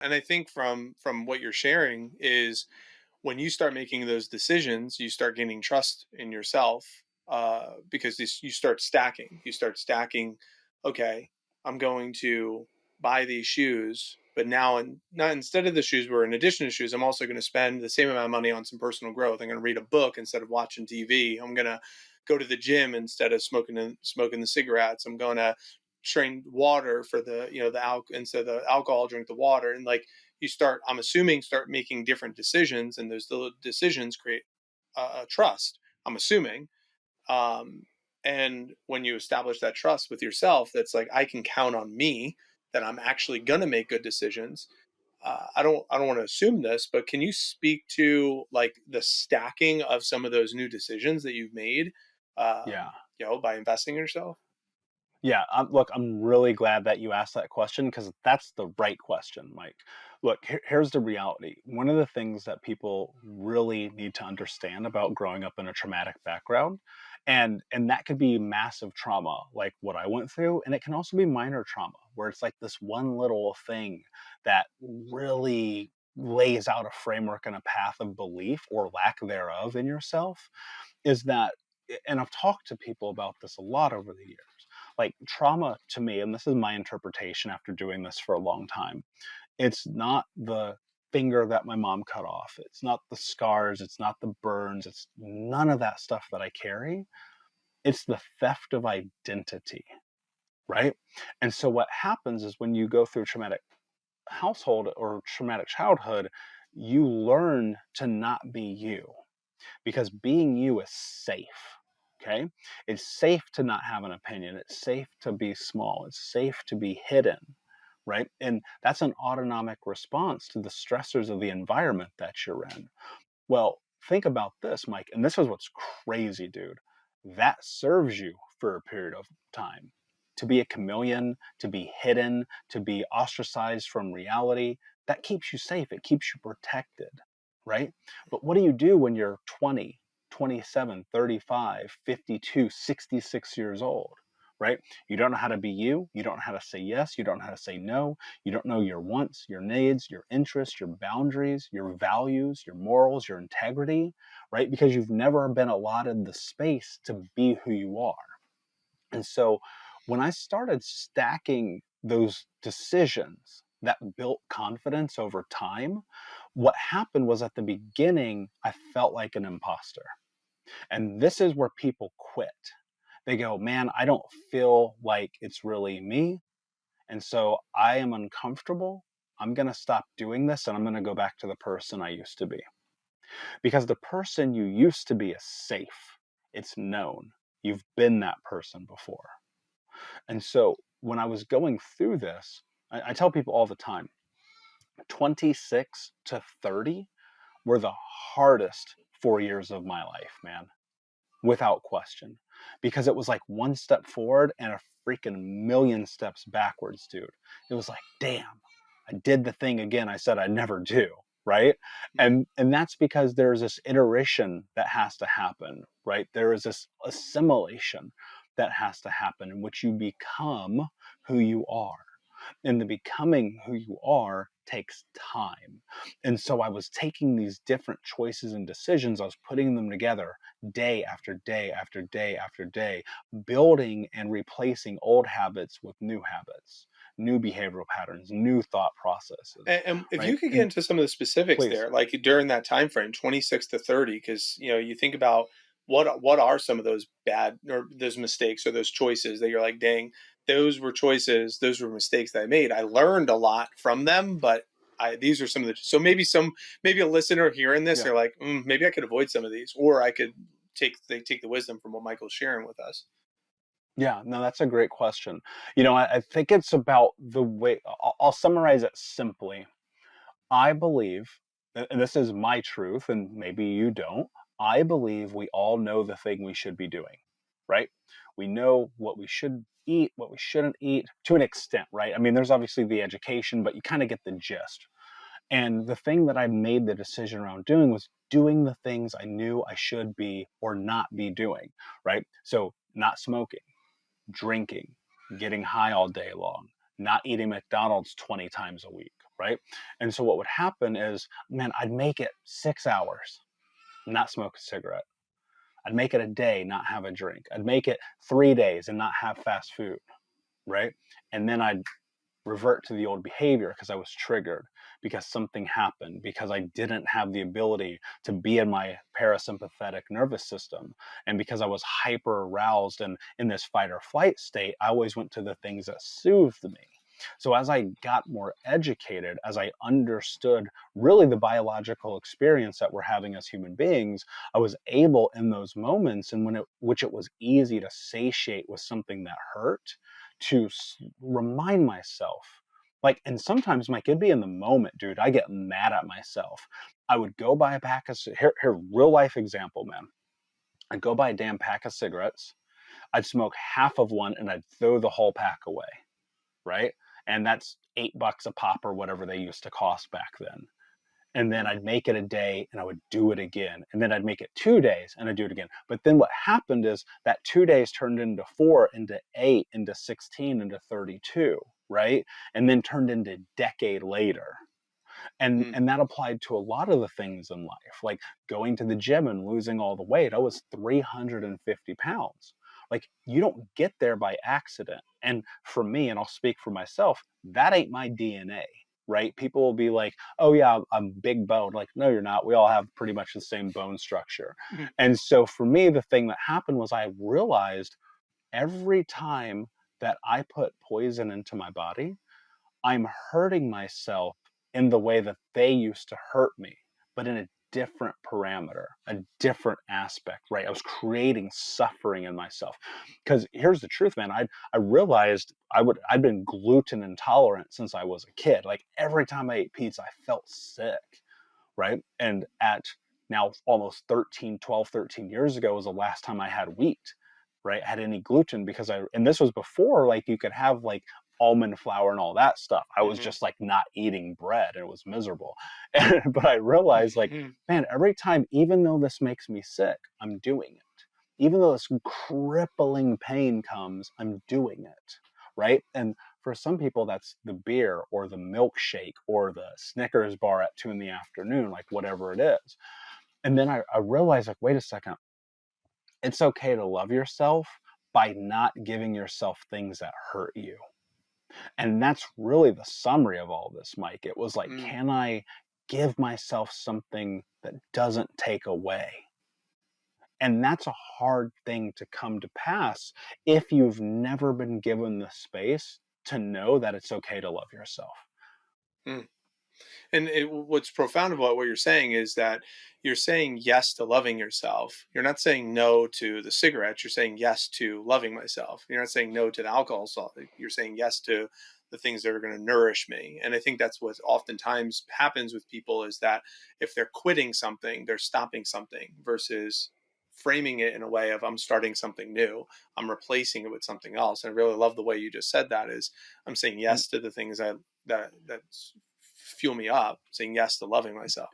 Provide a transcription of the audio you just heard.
And I think from what you're sharing is when you start making those decisions, you start gaining trust in yourself, because you start stacking. You start stacking. Okay, I'm going to buy these shoes, but now, and not instead of the shoes, where in addition to shoes, I'm also going to spend the same amount of money on some personal growth. I'm going to read a book instead of watching TV. I'm going to go to the gym instead of smoking the cigarettes. I'm going to train water for the the instead of the alcohol, drink the water, and like you start, I'm assuming, start making different decisions, and those little decisions create trust, I'm assuming. um, and when you establish that trust with yourself, that's like, I can count on me, that I'm actually going to make good decisions. I don't want to assume this, but can you speak to like the stacking of some of those new decisions that you've made, Yeah. by investing in yourself? Yeah, look, I'm really glad that you asked that question because that's the right question, Mike. Look, here's the reality. One of the things that people really need to understand about growing up in a traumatic background, and that could be massive trauma, like what I went through, and it can also be minor trauma, where it's like this one little thing that really lays out a framework and a path of belief or lack thereof in yourself, is that, and I've talked to people about this a lot over the years, like trauma to me, and this is my interpretation after doing this for a long time, it's not the finger that my mom cut off, it's not the scars, it's not the burns, it's none of that stuff that I carry. It's the theft of identity, right? And so what happens is when you go through traumatic household or traumatic childhood, you learn to not be you, because being you is safe. Okay. It's safe to not have an opinion. It's safe to be small. It's safe to be hidden. Right. And that's an autonomic response to the stressors of the environment that you're in. Well, think about this, Mike. And this is what's crazy, dude. That serves you for a period of time. To be a chameleon, to be hidden, to be ostracized from reality, that keeps you safe. It keeps you protected, right? But what do you do when you're 20, 27, 35, 52, 66 years old, right? You don't know how to be you. You don't know how to say yes. You don't know how to say no. You don't know your wants, your needs, your interests, your boundaries, your values, your morals, your integrity, right? Because you've never been allotted the space to be who you are. And so when I started stacking those decisions that built confidence over time, what happened was at the beginning, I felt like an imposter. And this is where people quit. They go, man, I don't feel like it's really me. And so I am uncomfortable. I'm going to stop doing this and I'm going to go back to the person I used to be. Because the person you used to be is safe, it's known. You've been that person before. And so when I was going through this, I tell people all the time 26 to 30 were the hardest 4 years of my life, man, without question. Because it was like one step forward and a freaking million steps backwards, dude. It was like, damn, I did the thing again I said I'd never do, right? And that's because there's this iteration that has to happen, right? There is this assimilation that has to happen in which you become who you are. And the becoming who you are takes time. And so I was taking these different choices and decisions, I was putting them together day after day after day after day, building and replacing old habits with new habits, new behavioral patterns, new thought processes, And if right? you could get And into some of the specifics please. there, like during that time frame, 26 to 30, because you think about what are some of those bad or those mistakes or those choices that you're like, dang, those were choices, those were mistakes that I made. I learned a lot from them, but these are some of the, so maybe a listener hearing this, Yeah. they're like, maybe I could avoid some of these, or I could take the wisdom from what Michael's sharing with us. Yeah, no, that's a great question. I think it's about the way I'll summarize it simply. I believe, and this is my truth, and maybe you don't, I believe we all know the thing we should be doing, right? We know what we should eat, what we shouldn't eat to an extent, right? I mean, there's obviously the education, but you kind of get the gist. And the thing that I made the decision around doing was doing the things I knew I should be or not be doing, right? So, not smoking, drinking, getting high all day long, not eating McDonald's 20 times a week, right? And so what would happen is, man, I'd make it 6 hours, not smoke a cigarette. I'd make it a day, not have a drink. I'd make it 3 days and not have fast food, right? And then I'd revert to the old behavior because I was triggered, because something happened, because I didn't have the ability to be in my parasympathetic nervous system. And because I was hyper aroused and in this fight or flight state, I always went to the things that soothed me. So as I got more educated, as I understood really the biological experience that we're having as human beings, I was able in those moments, and which it was easy to satiate with something that hurt, to remind myself. Like, and sometimes, Mike, it'd be in the moment, dude. I get mad at myself. I would go buy a pack of here, real life example, man. I'd go buy a damn pack of cigarettes. I'd smoke half of one and I'd throw the whole pack away, right? And that's $8 a pop or whatever they used to cost back then. And then Mm. I'd make it a day and I would do it again. And then I'd make it 2 days and I'd do it again. But then what happened is that 2 days turned into 4, into 8, into 16, into 32, right? And then turned into decade later. Mm. And that applied to a lot of the things in life, like going to the gym and losing all the weight. I was 350 pounds. Like, you don't get there by accident. And for me, and I'll speak for myself, that ain't my DNA, right? People will be like, oh yeah, I'm big boned. Like, no, you're not. We all have pretty much the same bone structure. Mm. And so for me, the thing that happened was I realized every time that I put poison into my body, I'm hurting myself in the way that they used to hurt me, but in a different parameter, a different aspect, right? I was creating suffering in myself. Because here's the truth, man. I realized I'd been gluten intolerant since I was a kid. Like, every time I ate pizza, I felt sick, right? And at now almost 13 years ago was the last time I had wheat, right? Had any gluten, because and this was before like you could have like almond flour and all that stuff. I was Mhm. just like not eating bread and it was miserable. But I realized, like, Mhm. man, every time, even though this makes me sick, I'm doing it. Even though this crippling pain comes, I'm doing it, right? And for some people, that's the beer or the milkshake or the Snickers bar at 2 in the afternoon, like whatever it is. And then I realized, like, wait a second, it's okay to love yourself by not giving yourself things that hurt you. And that's really the summary of all this, Mike. It was like, Mm. can I give myself something that doesn't take away? And that's a hard thing to come to pass if you've never been given the space to know that it's okay to love yourself. Mm. And what's profound about what you're saying is that you're saying yes to loving yourself. You're not saying no to the cigarettes. You're saying yes to loving myself. You're not saying no to the alcohol. So you're saying yes to the things that are going to nourish me. And I think that's what oftentimes happens with people is that if they're quitting something, they're stopping something versus framing it in a way of I'm starting something new. I'm replacing it with something else. And I really love the way you just said that is I'm saying Mm. yes to the things that fuel me up, saying yes to loving myself.